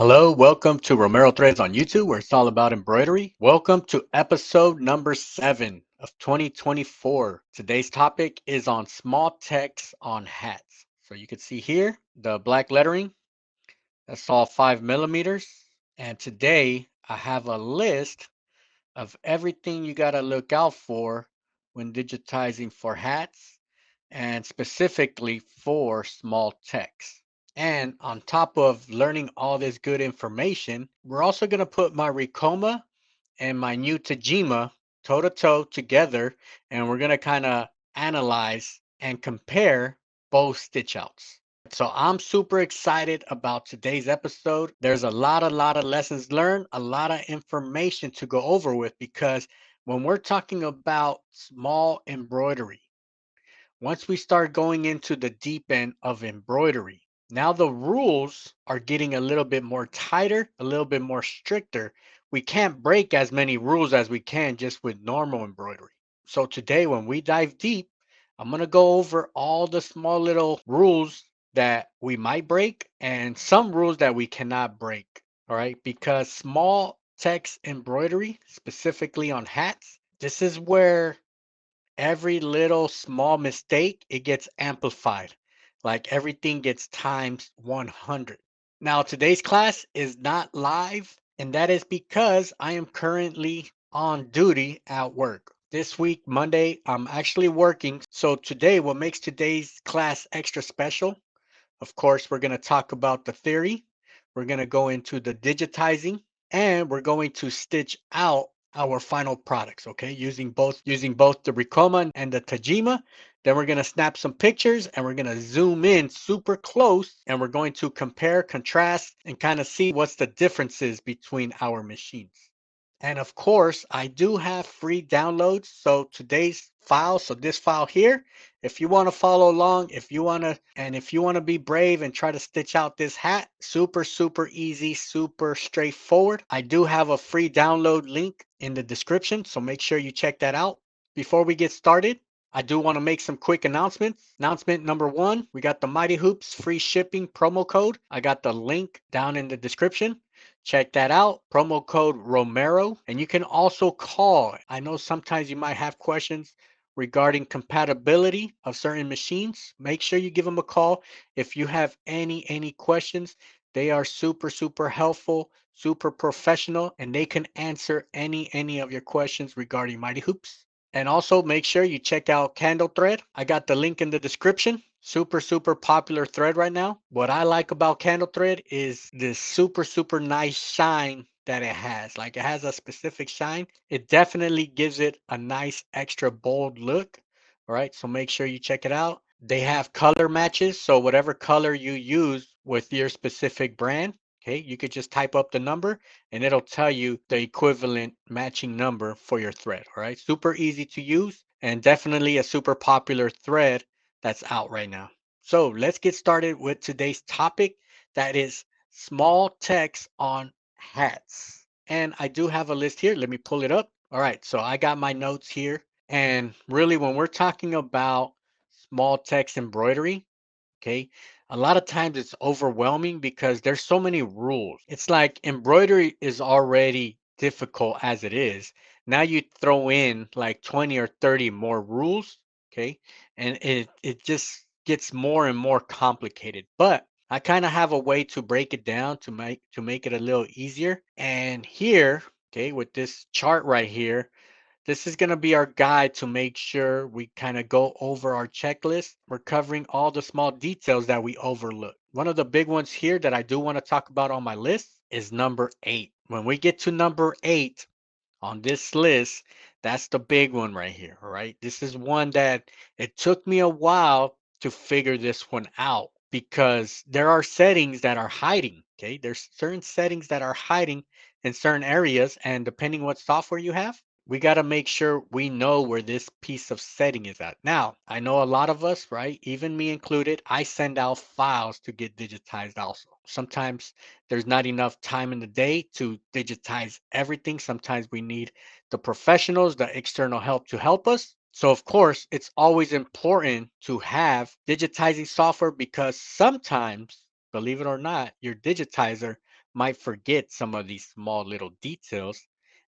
Hello, welcome to Romero Threads on YouTube, where it's all about embroidery. Welcome to episode number 7 of 2024. Today's topic is on small text on hats. So you can see here the black lettering. That's all 5 millimeters. And today I have a list of everything you got to look out for when digitizing for hats and specifically for small text. And on top of learning all this good information, we're also going to put my Ricoma and my new Tajima toe to toe together, and we're going to kind of analyze and compare both stitch outs. So I'm super excited about today's episode. There's a lot of lessons learned, a lot of information to go over with because when we're talking about small embroidery, once we start going into the deep end of embroidery, now the rules are getting a little bit more tighter, a little bit more stricter. We can't break as many rules as we can just with normal embroidery. So today, when we dive deep, I'm going to go over all the small little rules that we might break and some rules that we cannot break. All right. Because small text embroidery, specifically on hats, this is where every little small mistake, it gets amplified. Like everything gets times 100. Now, today's class is not live, and that is because I am currently on duty at work. This week, Monday, I'm actually working. So today, what makes today's class extra special, of course, we're going to talk about the theory. We're going to go into the digitizing, and we're going to stitch out our final products, okay? Using both the Ricoma and the Tajima. Then we're going to snap some pictures and we're going to zoom in super close and we're going to compare, contrast, and kind of see what's the differences between our machines. And of course, I do have free downloads. So today's file, so this file here, if you want to follow along, if you want to be brave and try to stitch out this hat, super easy, super straightforward. I do have a free download link in the description, so make sure you check that out. Before we get started, I do want to make some quick announcements. Announcement number 1, we got the Mighty Hoops free shipping promo code. I got the link down in the description. Check that out. Promo code Romero. And you can also call. I know sometimes you might have questions regarding compatibility of certain machines. Make sure you give them a call if you have any questions. They are super helpful, super professional, and they can answer any of your questions regarding Mighty Hoops. And also make sure you check out Candle Thread. I got the link in the description. Super popular thread right now. What I like about Candle Thread is this super nice shine that it has. Like it has a specific shine. It definitely gives it a nice extra bold look. All right, so make sure you check it out. They have color matches, so whatever color you use with your specific brand, okay, you could just type up the number and it'll tell you the equivalent matching number for your thread. All right, super easy to use and definitely a super popular thread that's out right now. So let's get started with today's topic, that is small text on hats. And I do have a list here. Let me pull it up. All right, so I got my notes here. And really, when we're talking about small text embroidery, okay, a lot of times it's overwhelming because there's so many rules. It's like embroidery is already difficult as it is. Now you throw in like 20 or 30 more rules, okay, and it just gets more and more complicated. But I kind of have a way to break it down to make it a little easier. And here, okay, with this chart right here, this is going to be our guide to make sure we kind of go over our checklist. We're covering all the small details that we overlook. One of the big ones here that I do want to talk about on my list is number 8. When we get to number 8 on this list, that's the big one right here. All right. This is one that it took me a while to figure this one out because there are settings that are hiding. Okay. There's certain settings that are hiding in certain areas. And depending what software you have, we got to make sure we know where this piece of setting is at. Now, I know a lot of us, right? Even me included, I send out files to get digitized also. Sometimes there's not enough time in the day to digitize everything. Sometimes we need the professionals, the external help to help us. So, of course, it's always important to have digitizing software because sometimes, believe it or not, your digitizer might forget some of these small little details,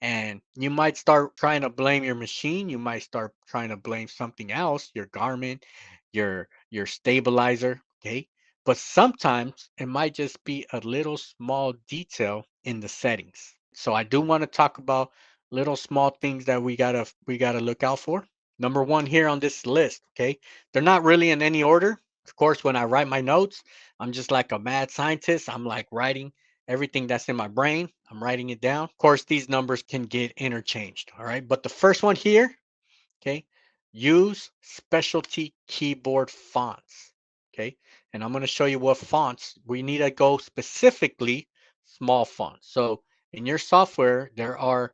and you might start trying to blame your machine. You might start trying to blame something else, your garment, your stabilizer, okay? But sometimes it might just be a little small detail in the settings. So I do want to talk about little small things that we gotta look out for. Number one here on this list, okay? They're not really in any order. Of course, when I write my notes, I'm just like a mad scientist. I'm like writing everything that's in my brain. I'm writing it down. Of course, these numbers can get interchanged. All right. But the first one here, okay, use specialty keyboard fonts. Okay. And I'm going to show you what fonts we need to go specifically small fonts. So in your software, there are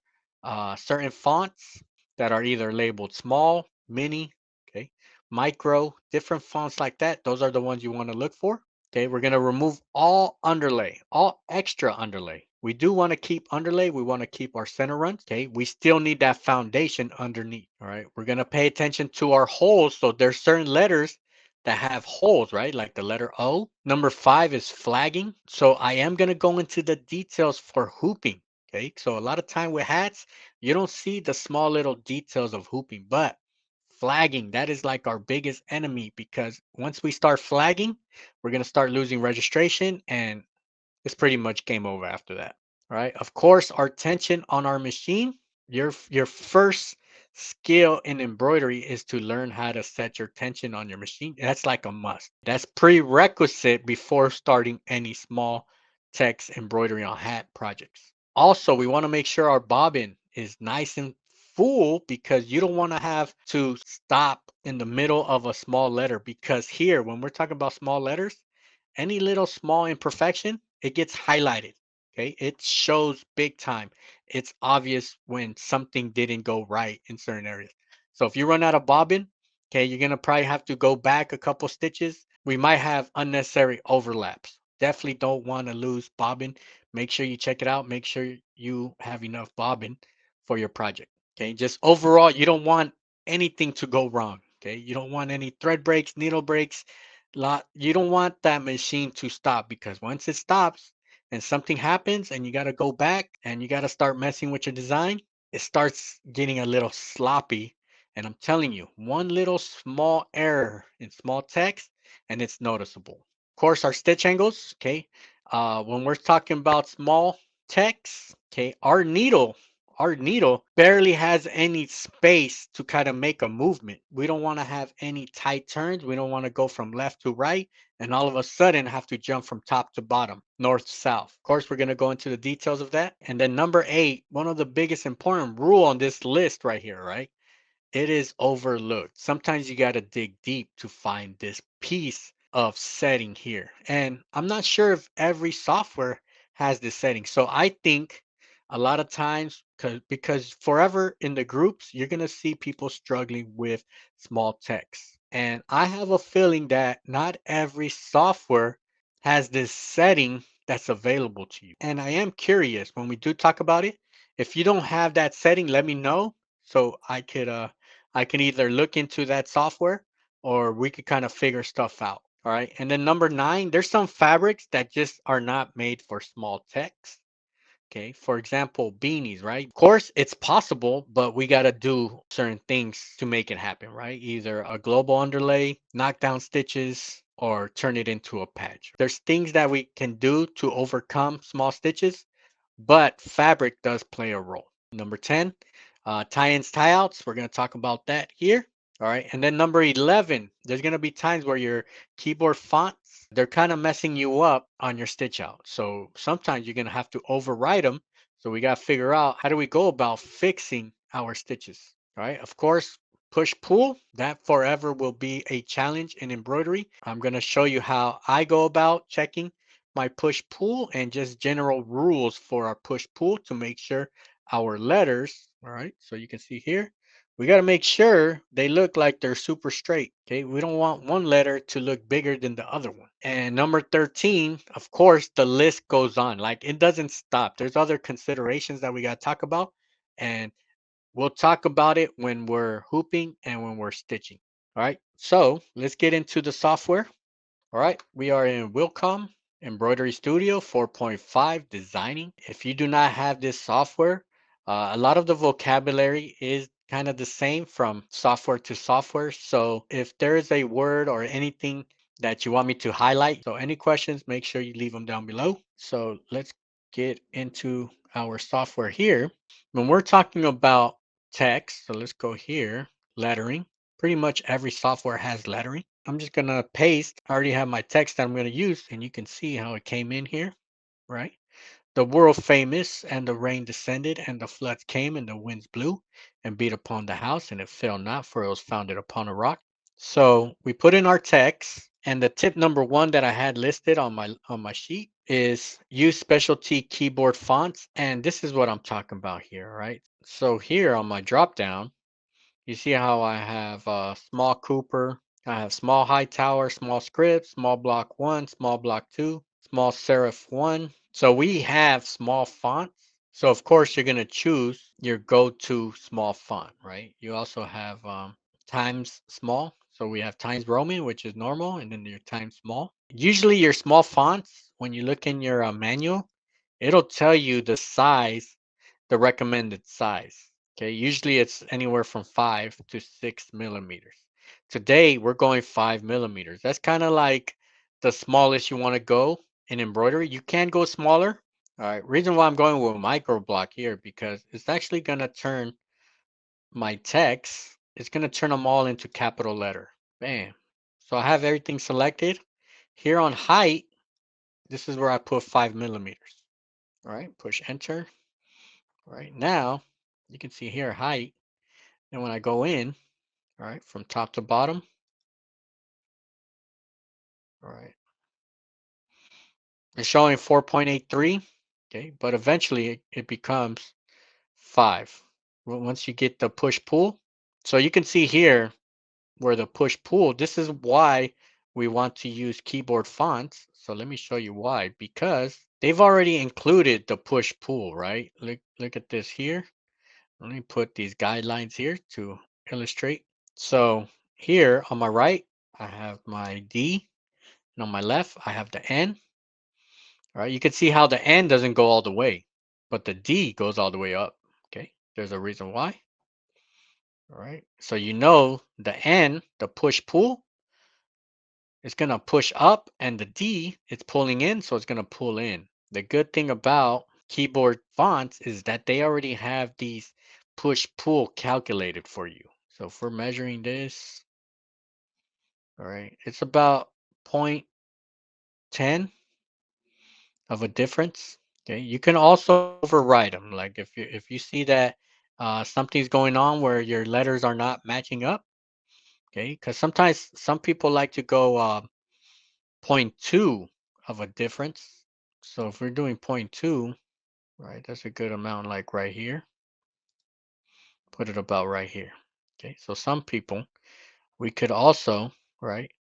certain fonts that are either labeled small, mini, okay, micro, different fonts like that. Those are the ones you want to look for. Okay, we're going to remove all underlay, all extra underlay. We do want to keep underlay. We want to keep our center runs. Okay, we still need that foundation underneath. All right, we're going to pay attention to our holes. So there's certain letters that have holes, right? Like the letter O. Number 5 is flagging. So I am going to go into the details for hooping. Okay, so a lot of time with hats, you don't see the small little details of hooping, but flagging, that is like our biggest enemy, because once we start flagging, we're going to start losing registration, and it's pretty much game over after that. All right. Of course, our tension on our machine, your first skill in embroidery is to learn how to set your tension on your machine. That's like a must. That's prerequisite before starting any small text embroidery on hat projects. Also, we want to make sure our bobbin is nice and full, because you don't want to have to stop in the middle of a small letter, because here, when we're talking about small letters, any little small imperfection, it gets highlighted. Okay, it shows big time. It's obvious when something didn't go right in certain areas. So if you run out of bobbin, okay, you're gonna probably have to go back a couple stitches. We might have unnecessary overlaps. Definitely don't want to lose bobbin. Make sure you check it out. Make sure you have enough bobbin for your project. Okay, just overall, you don't want anything to go wrong. Okay, you don't want any thread breaks, needle breaks, you don't want that machine to stop, because once it stops and something happens and you got to go back and you got to start messing with your design, it starts getting a little sloppy. And I'm telling you, one little small error in small text and it's noticeable. Of course, our stitch angles, okay. When we're talking about small text, okay, our needle barely has any space to kind of make a movement. We don't want to have any tight turns. We don't want to go from left to right and all of a sudden have to jump from top to bottom, north to south. Of course, we're going to go into the details of that. And then number 8, one of the biggest important rule on this list right here, right? It is overlooked. Sometimes you got to dig deep to find this piece of setting here. And I'm not sure if every software has this setting. So I think a lot of times, because forever in the groups, you're going to see people struggling with small text. And I have a feeling that not every software has this setting that's available to you. And I am curious when we do talk about it. If you don't have that setting, let me know so I can either look into that software or we could kind of figure stuff out. All right. And then number 9, there's some fabrics that just are not made for small text. Okay. For example, beanies, right? Of course, it's possible, but we got to do certain things to make it happen, right? Either a global underlay, knockdown stitches, or turn it into a patch. There's things that we can do to overcome small stitches, but fabric does play a role. Number 10, tie-ins, tie-outs. We're going to talk about that here. All right. And then number 11, there's going to be times where your keyboard fonts, they're kind of messing you up on your stitch out. So sometimes you're going to have to overwrite them. So we got to figure out, how do we go about fixing our stitches? All right. Of course, push pull, that forever will be a challenge in embroidery. I'm going to show you how I go about checking my push pull and just general rules for our push pull to make sure our letters, all right, so you can see here, we got to make sure they look like they're super straight. Okay, we don't want one letter to look bigger than the other one. And number 13, of course, the list goes on, like it doesn't stop. There's other considerations that we got to talk about, and we'll talk about it when we're hooping and when we're stitching. All right, so let's get into the software. All right, we are in Wilcom. Embroidery Studio 4.5 Designing. If you do not have this software, a lot of the vocabulary is kind of the same from software to software. So if there is a word or anything that you want me to highlight, so any questions, make sure you leave them down below. So let's get into our software here. When we're talking about text, so let's go here, lettering. Pretty much every software has lettering. I'm just gonna paste. I already have my text that I'm gonna use, and you can see how it came in here, right? The world famous, and the rain descended, and the floods came, and the winds blew, and beat upon the house, and it fell not, for it was founded upon a rock. So we put in our text, and the tip number one that I had listed on my sheet is use specialty keyboard fonts, and this is what I'm talking about here, right? So here on my drop down, you see how I have small Cooper, I have small Hightower, small script, small block 1, small block 2, small serif 1. So we have small fonts. So of course you're going to choose your go-to small font, right? You also have Times Small. So we have Times Roman, which is normal, and then your Times Small. Usually your small fonts, when you look in your manual, it'll tell you the size, the recommended size. Okay, usually it's anywhere from 5 to 6 millimeters. Today we're going 5 millimeters. That's kind of like the smallest you want to go in embroidery. You can go smaller. All right, reason why I'm going with micro block here because it's actually gonna turn my text. It's gonna turn them all into capital letter. Bam. So I have everything selected. Here on height, this is where I put 5 millimeters. All right, push enter. All right, now you can see here height. And when I go in, all right, from top to bottom, all right, it's showing 4.83. Okay, but eventually it becomes 5. Once you get the push pull. So you can see here where the push pull, this is why we want to use keyboard fonts. So let me show you why, because they've already included the push pull, right? Look at this here. Let me put these guidelines here to illustrate. So here on my right, I have my D, and on my left, I have the N. All right, you can see how the N doesn't go all the way, but the D goes all the way up. Okay, there's a reason why. All right, so you know the N, the push pull, is going to push up, and the D, it's pulling in, so it's going to pull in. The good thing about keyboard fonts is that they already have these push pull calculated for you. So if we're measuring this, all right, it's about 0.10 of a difference. Okay, you can also override them. Like if you see that something's going on where your letters are not matching up. Okay, because sometimes some people like to go zero point 0.2 of a difference. So if we're doing zero point 0.2, right, that's a good amount. Like right here, put it about right here. Okay, so some people we could also, right.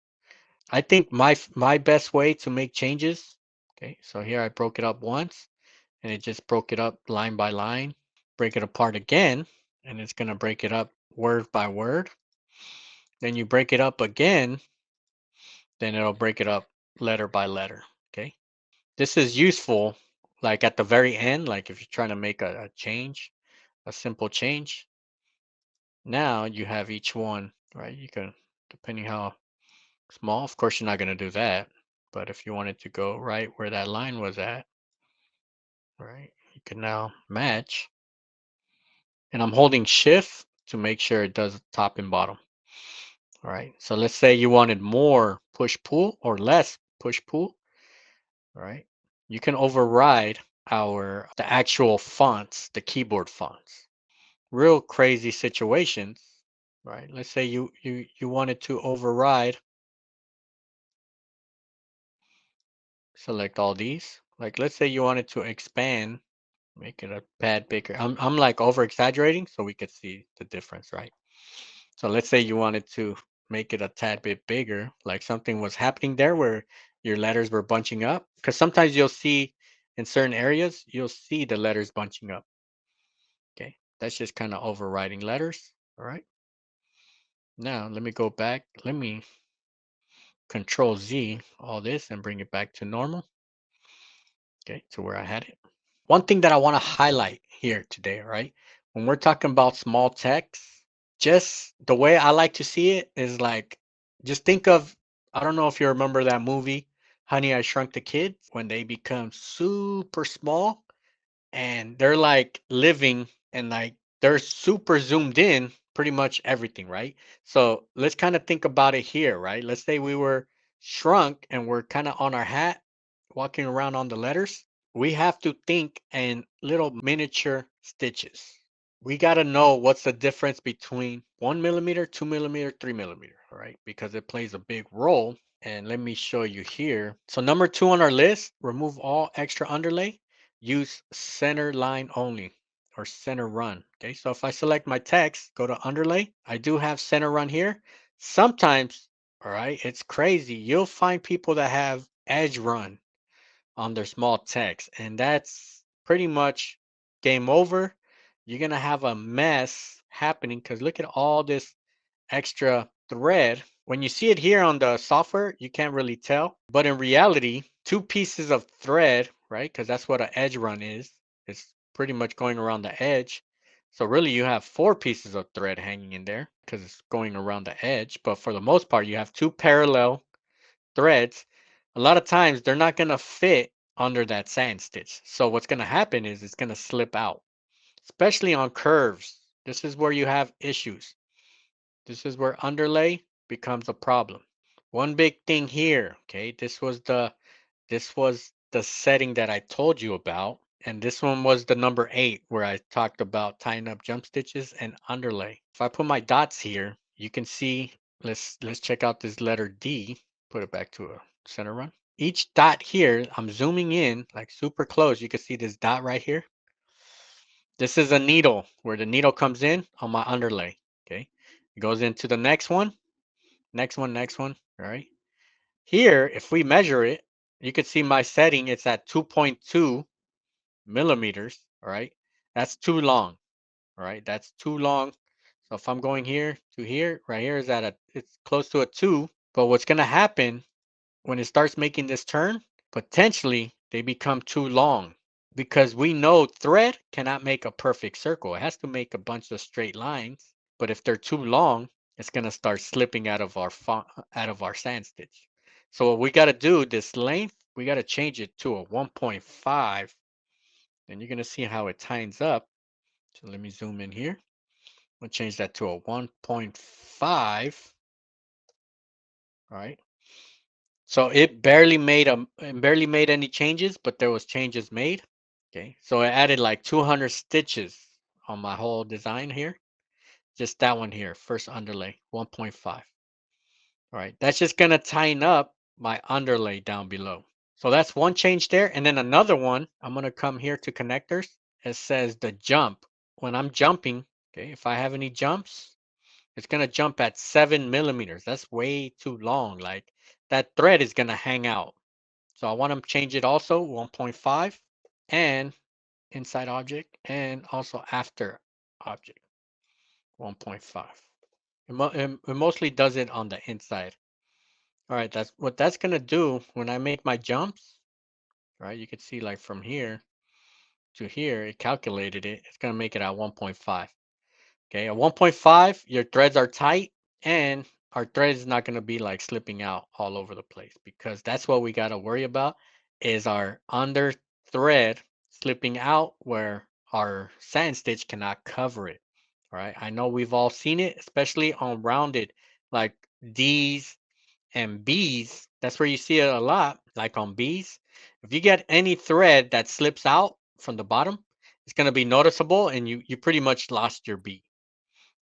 I think my best way to make changes. Okay, so here I broke it up once. And it just broke it up line by line. Break it apart again, and it's going to break it up word by word. Then you break it up again, then it'll break it up letter by letter. Okay. This is useful like at the very end, like if you're trying to make a change, a simple change. Now you have each one, right? You can, depending how small, of course, you're not going to do that. But if you wanted to go right where that line was at, right, you can now match. And I'm holding shift to make sure it does top and bottom. All right. So let's say you wanted more push pull or less push pull. All right. You can override the actual fonts, the keyboard fonts. Real crazy situations, right? Let's say you wanted to override, select all these. Like let's say you wanted to expand, make it a pad bigger. I'm like over exaggerating so we could see the difference, right? So let's say you wanted to make it a tad bit bigger, like something was happening there where your letters were bunching up. Because sometimes you'll see in certain areas, you'll see the letters bunching up. Okay, that's just kind of overriding letters. All right. Now let me go back. Let me Control Z all this and bring it back to normal. Okay, to where I had it. One thing that I want to highlight here today, right? When we're talking about small text, just the way I like to see it is like, just think of, I don't know if you remember that movie, Honey, I Shrunk the Kids, when they become super small and they're like living and like they're super zoomed in pretty much everything, right? So let's kind of think about it here, right? Let's say we were shrunk and we're kind of on our hat walking around on the letters. We have to think in little miniature stitches. We got to know what's the difference between 1 millimeter, 2 millimeter, 3 millimeter, all right? Because it plays a big role. And let me show you here. So number 2 on our list, remove all extra underlay. Use center line only or center run. Okay, so if I select my text, go to underlay, I do have center run here. Sometimes, all right, it's crazy. You'll find people that have edge run on their small text, and that's pretty much game over. You're gonna have a mess happening because look at all this extra thread. When you see it here on the software, you can't really tell. But in reality, 2 pieces of thread, right? Because that's what an edge run is. It's pretty much going around the edge. So really you have 4 pieces of thread hanging in there because it's going around the edge. But for the most part, you have 2 parallel threads. A lot of times they're not going to fit under that sand stitch. So what's going to happen is it's going to slip out, especially on curves. This is where you have issues. This is where underlay becomes a problem. One big thing here, okay, this was the setting that I told you about, and this one was the number 8 where I talked about tying up jump stitches and underlay. If I put my dots here, you can see, let's check out this letter D, put it back to a center run. Each dot here, I'm zooming in like super close. You can see this dot right here. This is a needle where the needle comes in on my underlay. Okay. It goes into the next one, next one, next one. All right. Here, if we measure it, you can see my setting, it's at 2.2 millimeters. All right. That's too long. All right. That's too long. So if I'm going here to here, right here is it's close to a 2. But what's going to happen when it starts making this turn, potentially they become too long because we know thread cannot make a perfect circle. It has to make a bunch of straight lines. But if they're too long, it's going to start slipping out of out of our sand stitch. So what we got to do, this length, we got to change it to a 1.5. And you're going to see how it tightens up. So let me zoom in here. We'll change that to a 1.5. All right. So it barely made any changes, but there was changes made. Okay, so I added like 200 stitches on my whole design here. Just that one here, first underlay, 1.5. All right, that's just gonna tighten up my underlay down below. So that's one change there. And then another one, I'm gonna come here to connectors. It says the jump. When I'm jumping, okay, if I have any jumps, it's gonna jump at 7 millimeters. That's way too long. Like that thread is gonna hang out. So I want to change it also 1.5 and inside object and also after object 1.5. It mostly does it on the inside. All right, that's what that's gonna do when I make my jumps. Right, you can see like from here to here, it calculated it. It's gonna make it at 1.5. Okay, at 1.5, your threads are tight and our thread is not going to be like slipping out all over the place because that's what we got to worry about is our under thread slipping out where our sand stitch cannot cover it. All right, I know we've all seen it, especially on rounded like D's and B's. That's where you see it a lot, like on B's. If you get any thread that slips out from the bottom, it's going to be noticeable and you pretty much lost your B.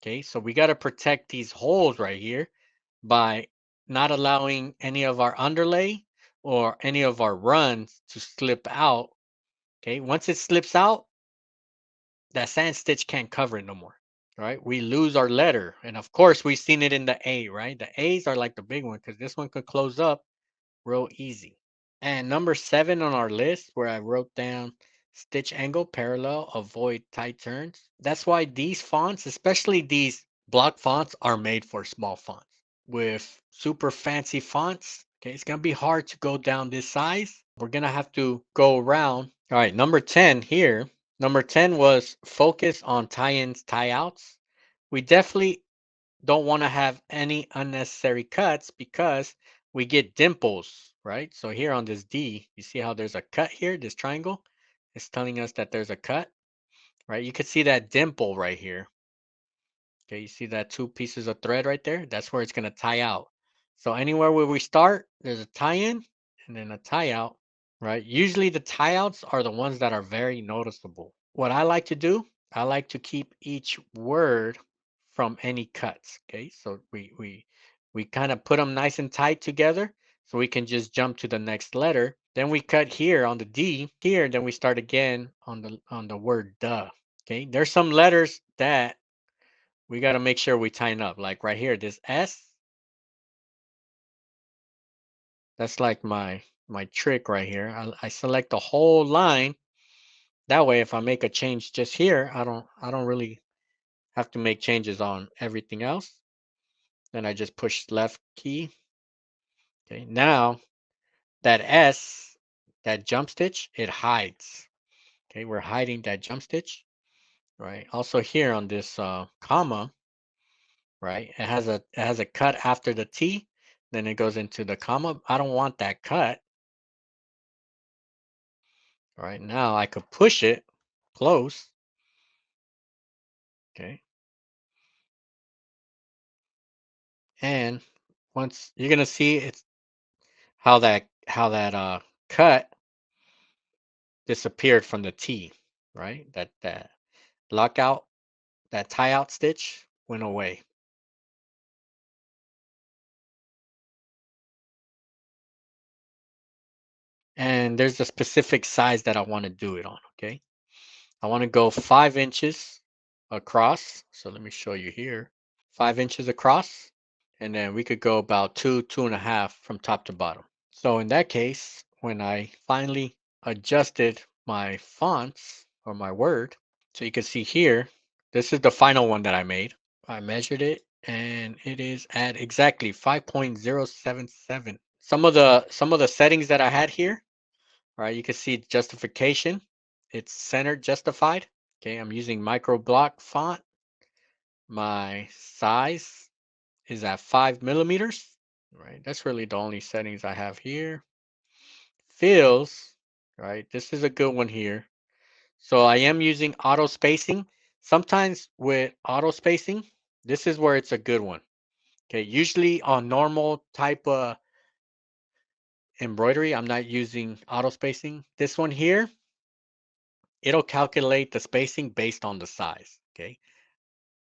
Okay, so we got to protect these holes right here by not allowing any of our underlay or any of our runs to slip out. Okay, once it slips out, that sand stitch can't cover it no more. Right, we lose our letter. And of course, we've seen it in the A, right? The A's are like the big one because this one could close up real easy. And number 7 on our list, where I wrote down stitch angle parallel, avoid tight turns. That's why these fonts, especially these block fonts, are made for small fonts. With super fancy fonts, Okay, it's gonna be hard to go down this size. We're gonna have to go around. All right, number 10 here. Number 10 was focus on tie-ins, tie-outs. We definitely don't want to have any unnecessary cuts because we get dimples, right? So here on this D, you see how there's a cut here, this triangle? It's telling us that there's a cut, right? You can see that dimple right here. Okay, you see that two pieces of thread right there? That's where it's going to tie out. So anywhere where we start, there's a tie-in and then a tie-out, right? Usually the tie-outs are the ones that are very noticeable. What I like to do, I like to keep each word from any cuts, okay? So we kind of put them nice and tight together so we can just jump to the next letter. Then we cut here on the D here, then we start again on the word duh. Okay, there's some letters that we got to make sure we tighten up. Like right here, this S, that's like my trick right here. I select the whole line. That way, if I make a change just here, I don't really have to make changes on everything else. Then I just push left key. Okay, now that S, that jump stitch, it hides. Okay, we're hiding that jump stitch, right? Also here on this comma, right? It has a cut after the T, then it goes into the comma. I don't want that cut. Right now I could push it close. Okay. And once you're gonna see it's how that cut disappeared from the T, right? That lockout, that tie out stitch went away. And there's a specific size that I want to do it on. Okay. I want to go 5 inches across. So let me show you here. 5 inches across. And then we could go about 2.5 from top to bottom. So in that case, when I finally adjusted my fonts or my word, so you can see here, this is the final one that I made. I measured it and it is at exactly 5.077. Some of the settings that I had here, right? You can see justification. It's centered justified. Okay, I'm using micro block font. My size is at 5 millimeters. Right, that's really the only settings I have here. Fills, right? This is a good one here. So I am using auto spacing. Sometimes with auto spacing, this is where it's a good one. Okay, usually on normal type of embroidery, I'm not using auto spacing. This one here, it'll calculate the spacing based on the size. Okay,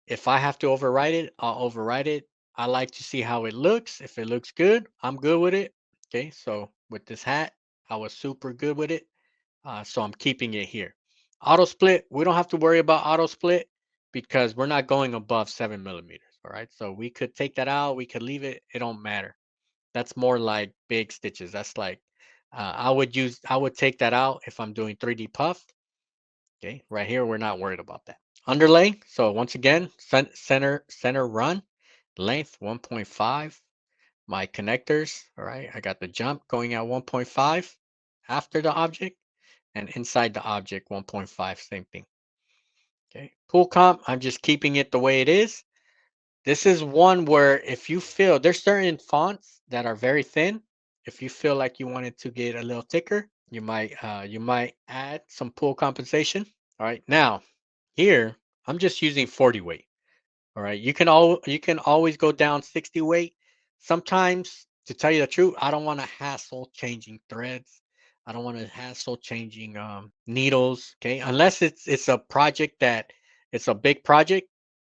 if I have to override it, I'll override it. I like to see how it looks. If it looks good, I'm good with it. Okay, so with this hat, I was super good with it. So I'm keeping it here. Auto split, we don't have to worry about auto split because we're not going above 7 millimeters. All right, so we could take that out, we could leave it, it don't matter. That's more like big stitches. That's like I would take that out if I'm doing 3D puff. Okay, right here, we're not worried about that. Underlay, so once again, center run, length 1.5. My connectors, all right, I got the jump going at 1.5 after the object and inside the object 1.5, same thing. Okay, pool comp, I'm just keeping it the way it is. This is one where if you feel there's certain fonts that are very thin. If you feel like you want it to get a little thicker, you might add some pool compensation. All right, now here I'm just using 40 weight. All right, you can always go down 60 weight. Sometimes, to tell you the truth, I don't want to hassle changing threads. I don't want to hassle changing needles. Okay, unless it's a project that it's a big project,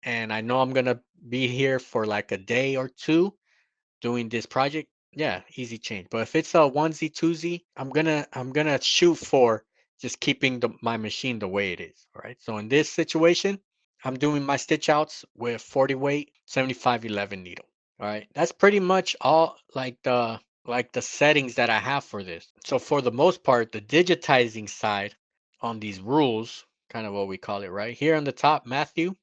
and I know I'm gonna be here for like a day or two doing this project. Yeah, easy change. But if it's a onesie twosie, I'm gonna shoot for just keeping my machine the way it is. All right. So in this situation, I'm doing my stitch outs with 40 weight, 7511 needle. All right. That's pretty much all like the settings that I have for this. So for the most part, the digitizing side on these rules, kind of what we call it, right? Here on the top, Matthew,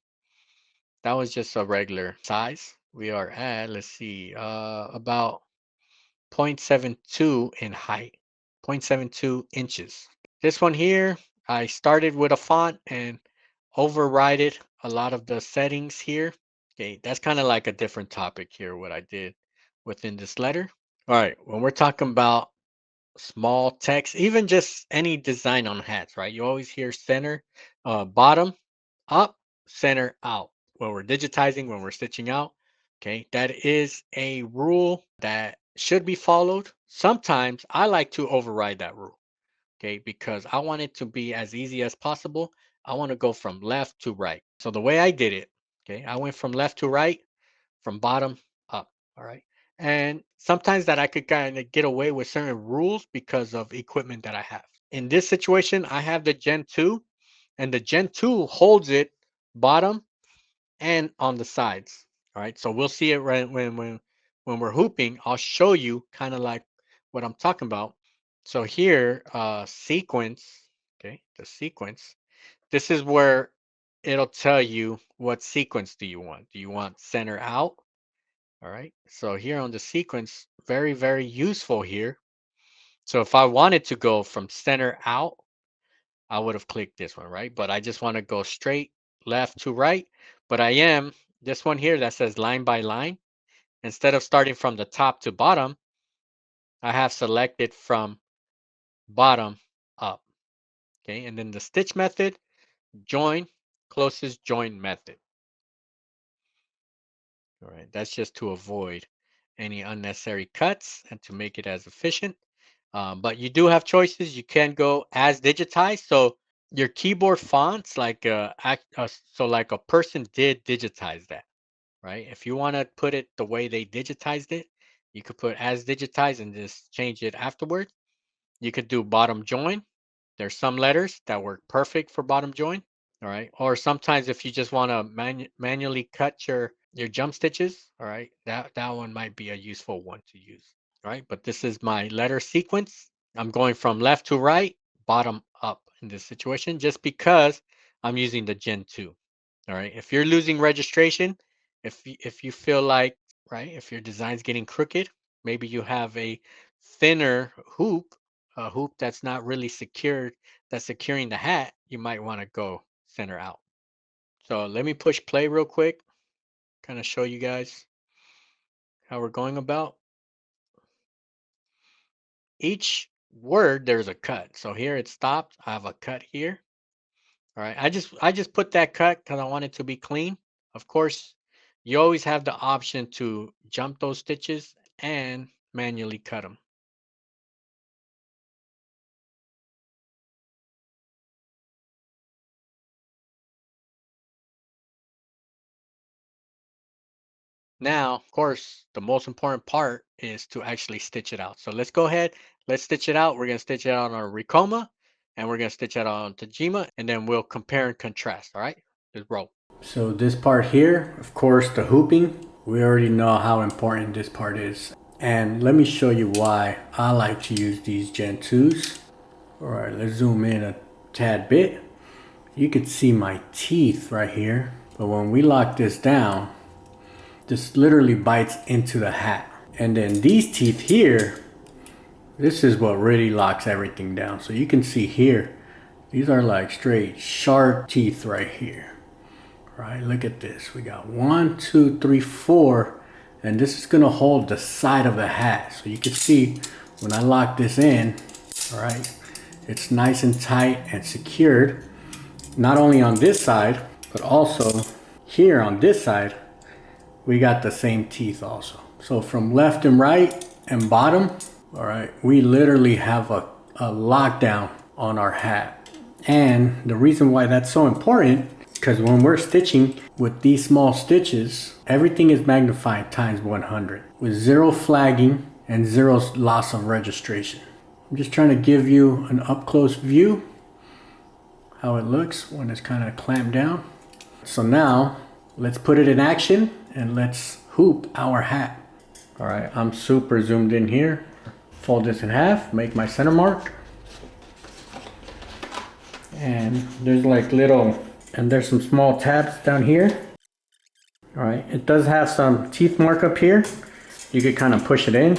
that was just a regular size. We are at, let's see, about 0.72 in height, 0.72 inches. This one here, I started with a font and overrided a lot of the settings here. Okay, that's kind of like a different topic here, what I did within this letter. All right, when we're talking about small text, even just any design on hats, right? You always hear center, bottom, up, center, out. When we're digitizing, when we're stitching out, okay, that is a rule that should be followed. Sometimes I like to override that rule, okay, because I want it to be as easy as possible. I want to go from left to right. So the way I did it, okay, I went from left to right, from bottom up. All right. And sometimes that I could kind of get away with certain rules because of equipment that I have. In this situation, I have the Gen 2, and the Gen 2 holds it bottom and on the sides. All right. So we'll see it right when we're hooping. I'll show you kind of like what I'm talking about. So here, sequence, okay, the sequence. This is where it'll tell you what sequence do you want. Do you want center out? All right. So here on the sequence, very, very useful here. So if I wanted to go from center out, I would have clicked this one, right? But I just want to go straight left to right. But I am this one here that says line by line. Instead of starting from the top to bottom, I have selected from bottom up. Okay. And then the stitch method, join, closest join method. All right. That's just to avoid any unnecessary cuts and to make it as efficient. But you do have choices. You can go as digitized. So your keyboard fonts, like so like a person did digitize that, right? If you want to put it the way they digitized it, you could put as digitized and just change it afterwards. You could do bottom join. There's some letters that work perfect for bottom join. All right. Or sometimes if you just want to manually cut your jump stitches, all right, that one might be a useful one to use. All right, but this is my letter sequence. I'm going from left to right, bottom up in this situation, just because I'm using the Gen 2. All right, if you're losing registration, if you feel like, right, if your design's getting crooked, maybe you have a thinner hoop, a hoop that's not really secured, that's securing the hat, you might want to go center out. So let me push play real quick, kind of show you guys how we're going about. Each word there's a cut. So here it stopped. I have a cut here. All right. I just put that cut because I want it to be clean. Of course, you always have the option to jump those stitches and manually cut them. Now, of course, the most important part is to actually stitch it out. So let's go ahead. Let's stitch it out. We're going to stitch it out on a Ricoma, and we're going to stitch it out on Tajima, and then we'll compare and contrast. All right. Let's roll. So this part here, of course, the hooping, we already know how important this part is. And let me show you why I like to use these Gen 2s. All right, let's zoom in a tad bit. You can see my teeth right here. But when we lock this down, this literally bites into the hat. And then these teeth here, this is what really locks everything down. So you can see here, these are like straight sharp teeth right here. Right, look at this. We got 1, 2, 3, 4, and this is gonna hold the side of the hat. So you can see when I lock this in, all right, it's nice and tight and secured. Not only on this side, but also here on this side, we got the same teeth also. So from left and right and bottom, all right, we literally have a lockdown on our hat. And the reason why that's so important, because when we're stitching with these small stitches, everything is magnified times 100 with zero flagging and zero loss of registration. I'm just trying to give you an up close view how it looks when it's kind of clamped down. So now let's put it in action and let's hoop our hat. All right, I'm super zoomed in here. Fold this in half, make my center mark. And there's like little, and there's some small tabs down here. All right, it does have some teeth mark up here. You could kind of push it in.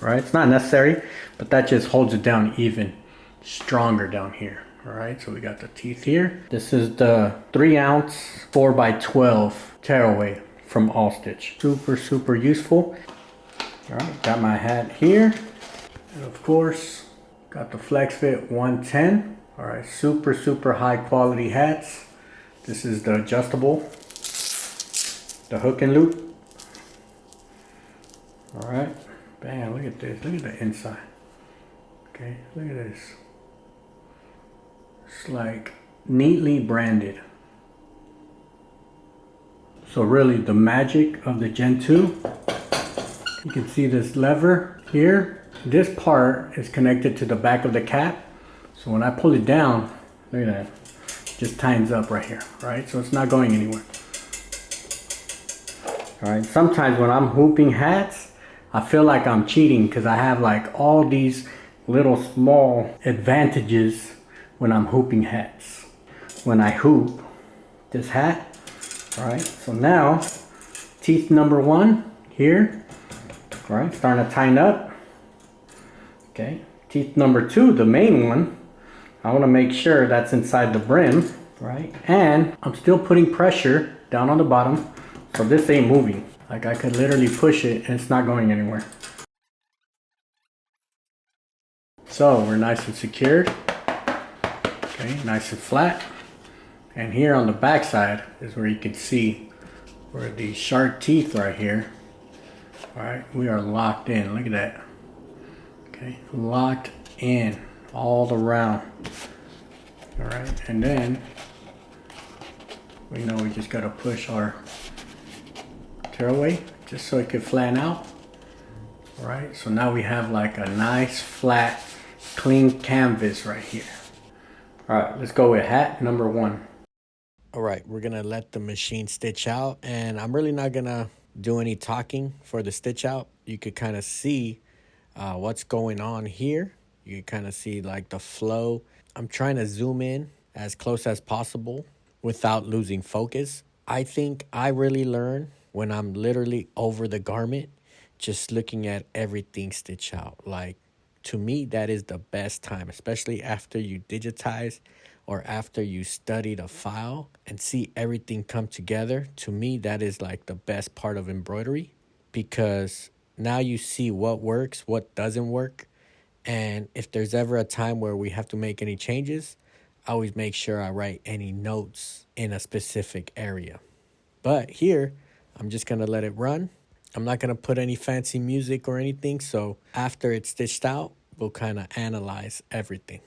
right? It's not necessary, but that just holds it down even stronger down here. All right, so we got the teeth here. This is the 3-ounce 4x12 tearaway from AllStitch. Super useful. All right, got my hat here. And of course, got the Flex Fit 110. All right, super high quality hats. This is the adjustable, the hook and loop. All right, bam, look at this, look at the inside. Okay, look at this. It's like neatly branded. So really the magic of the Gen 2, you can see this lever here. This part is connected to the back of the cap. So when I pull it down, look at that, it just tightens up right here, right? So it's not going anywhere. All right, sometimes when I'm hooping hats, I feel like I'm cheating because I have like all these little small advantages when I'm hooping hats. When I hoop this hat, all right, so now teeth number 1 here, all right, starting to tighten up. Okay, teeth number 2, the main one, I want to make sure that's inside the brim, right? And I'm still putting pressure down on the bottom, so this ain't moving. Like I could literally push it and it's not going anywhere. So we're nice and secured. Okay, nice and flat. And here on the back side is where you can see where these sharp teeth right here. All right, we are locked in. Look at that. Okay, locked in all around. All right, and then we know we just gotta push our tearaway just so it could flatten out. All right, so now we have like a nice flat, clean canvas right here. All right, let's go with hat number 1. All right, we're gonna let the machine stitch out, and I'm really not gonna do any talking for the stitch out. You could kind of see what's going on here. You can kind of see like the flow. I'm trying to zoom in as close as possible without losing focus. I think I really learn when I'm literally over the garment, just looking at everything stitch out. Like, to me, that is the best time, especially after you digitize or after you study the file and see everything come together. To me, that is like the best part of embroidery, because now you see what works, what doesn't work. And if there's ever a time where we have to make any changes, I always make sure I write any notes in a specific area. But here, I'm just gonna let it run. I'm not gonna put any fancy music or anything. So after it's stitched out, we'll kind of analyze everything.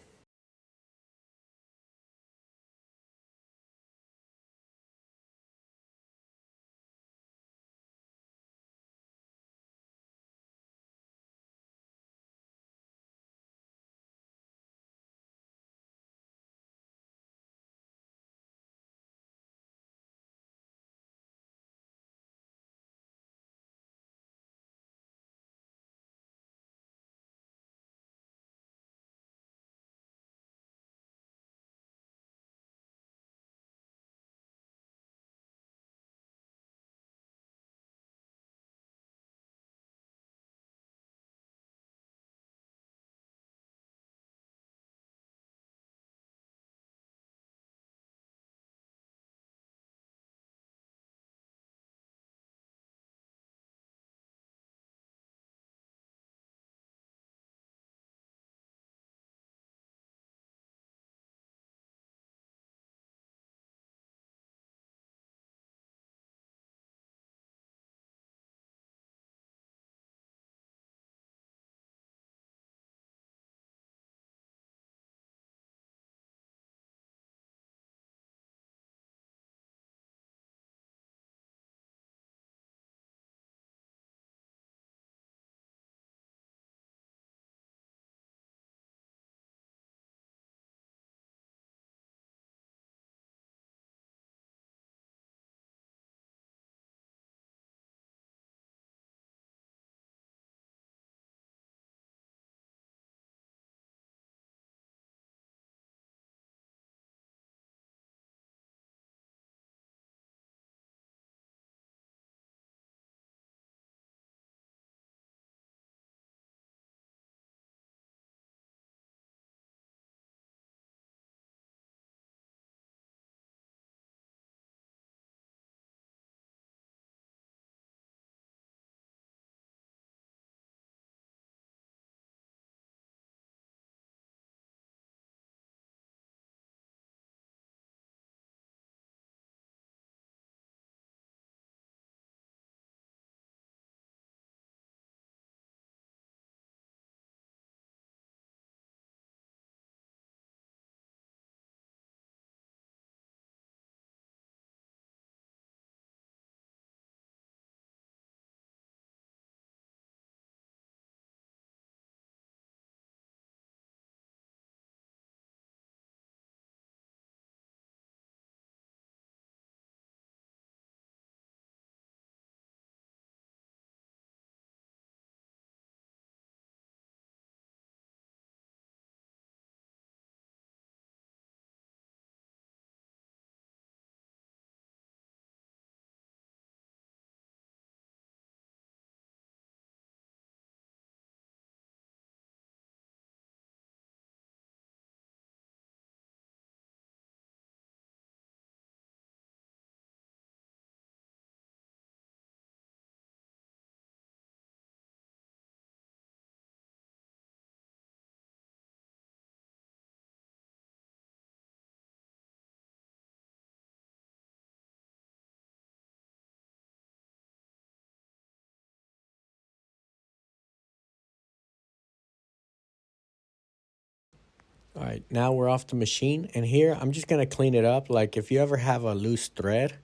All right, now we're off the machine, and here I'm just gonna clean it up. Like if you ever have a loose thread,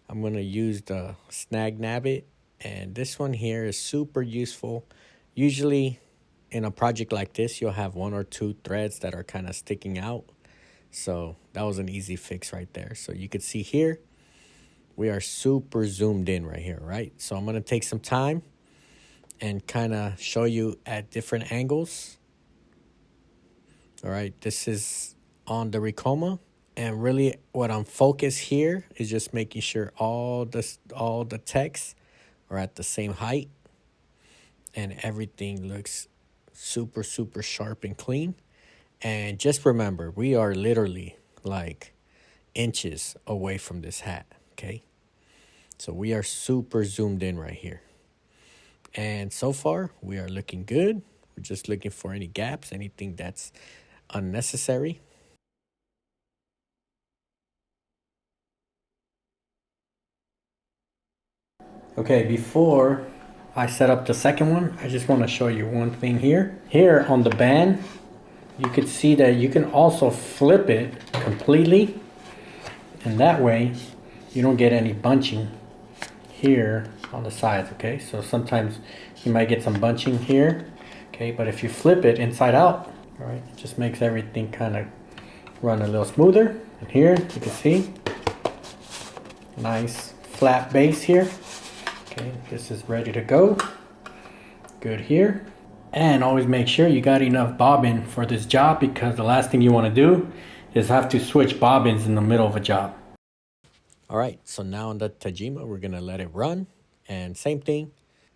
I'm gonna use the snag nabbit, and this one here is super useful. Usually in a project like this, you'll have one or two threads that are kind of sticking out. So that was an easy fix right there. So you could see here, we are super zoomed in right here, right? So I'm gonna take some time and kind of show you at different angles. All right, this is on the Ricoma, and really what I'm focused here is just making sure all the text are at the same height and everything looks super sharp and clean. And just remember, we are literally like inches away from this hat, okay? So we are super zoomed in right here. And so far, we are looking good. We're just looking for any gaps, anything that's unnecessary. Okay, before I set up the second one, I just want to show you one thing here. Here on the band, you can see that you can also flip it completely, and that way you don't get any bunching here on the sides, okay? So sometimes you might get some bunching here, okay? But if you flip it inside out, all right, it just makes everything kind of run a little smoother. And here you can see, nice flat base here. Okay, this is ready to go. Good here. And always make sure you got enough bobbin for this job, because the last thing you want to do is have to switch bobbins in the middle of a job. All right, so now on the Tajima, we're gonna let it run. And same thing,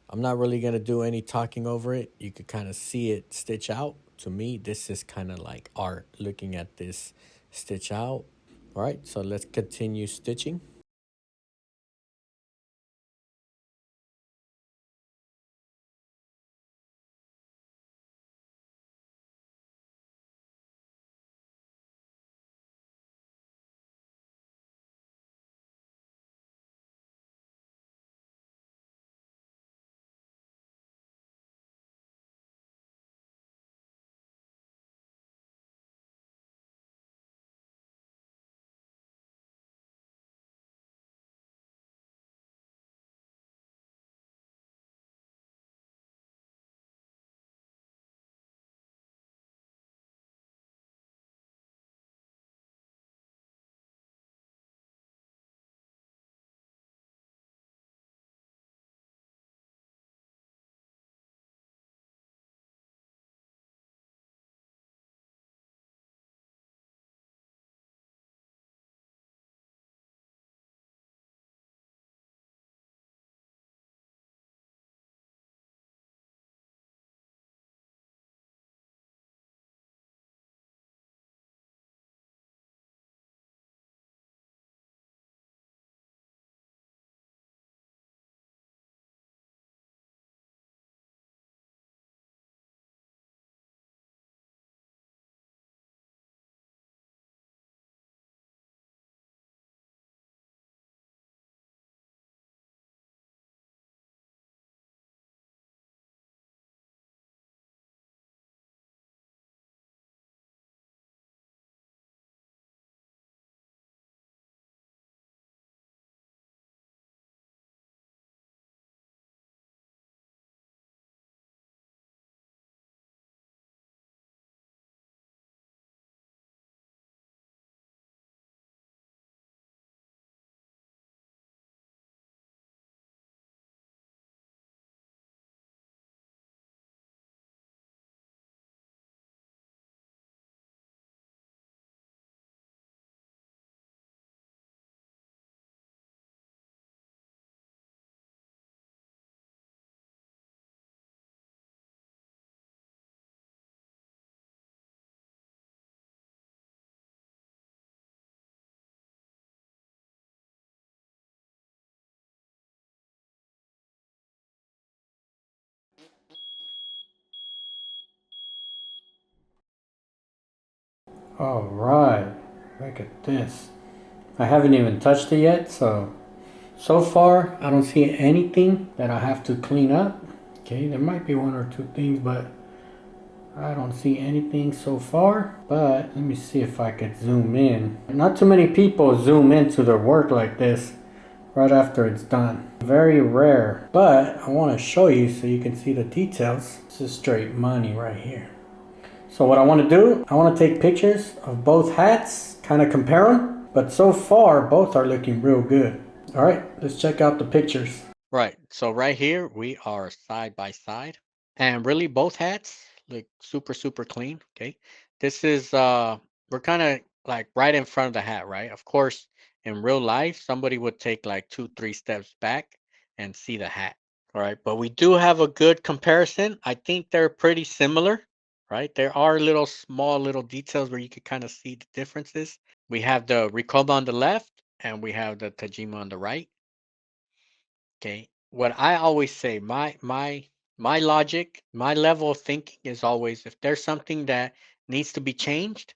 I'm not really gonna do any talking over it. You could kind of see it stitch out. To me, this is kind of like art, looking at this stitch out. All right, so let's continue stitching. All right, look at this. I haven't even touched it yet, so far I don't see anything that I have to clean up. Okay, there might be one or two things, but I don't see anything so far, but let me see if I could zoom in. Not too many people zoom into their work like this right after it's done. Very rare, but I want to show you so you can see the details. This is straight money right here. So what I want to do, I want to take pictures of both hats, kind of compare them, but so far both are looking real good. All right, let's check out the pictures. Right. So right here we are side by side, and really both hats look super super clean. Okay. This is we're kind of like right in front of the hat, right? Of course, in real life, somebody would take like 2 3 steps back and see the hat. All right. But we do have a good comparison. I think they're pretty similar, right? There are little small little details where you could kind of see the differences. We have the Ricoma on the left and we have the Tajima on the right. Okay. What I always say, my logic, my level of thinking is always if there's something that needs to be changed,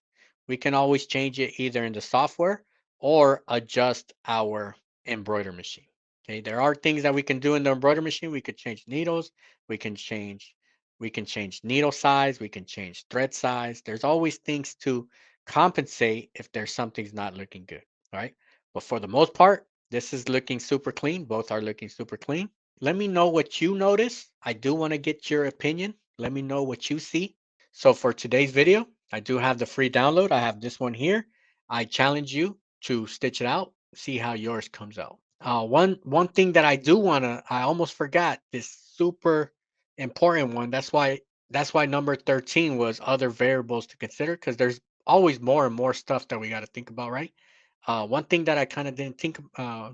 we can always change it either in the software or adjust our embroider machine. Okay. There are things that we can do in the embroider machine. We could change needles, we can change needle size, we can change thread size. There's always things to compensate if there's something's not looking good. All right. But for the most part, this is looking super clean. Both are looking super clean. Let me know what you notice. I do want to get your opinion. Let me know what you see. So for today's video, I do have the free download. I have this one here. I challenge you to stitch it out, see how yours comes out. One thing that I do wanna, I almost forgot this super important one. That's why number 13 was other variables to consider because there's always more and more stuff that we got to think about, right? One thing that I kind of didn't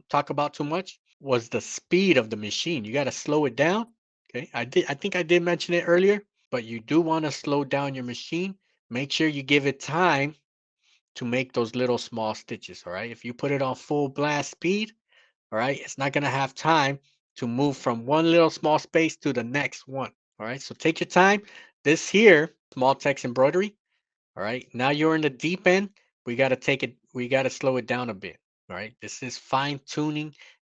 talk about too much was the speed of the machine. You got to slow it down. Okay, I think I did mention it earlier, but you do want to slow down your machine. Make sure you give it time to make those little small stitches. All right, if you put it on full blast speed, all right, it's not gonna have time to move from one little small space to the next one. All right, so take your time. This here, small text embroidery, all right. Now you're in the deep end. We got to slow it down a bit. All right. This is fine tuning.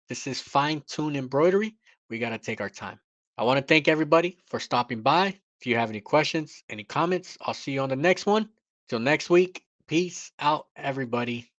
This is fine tune embroidery. We got to take our time. I want to thank everybody for stopping by. If you have any questions, any comments, I'll see you on the next one. Till next week. Peace out, everybody.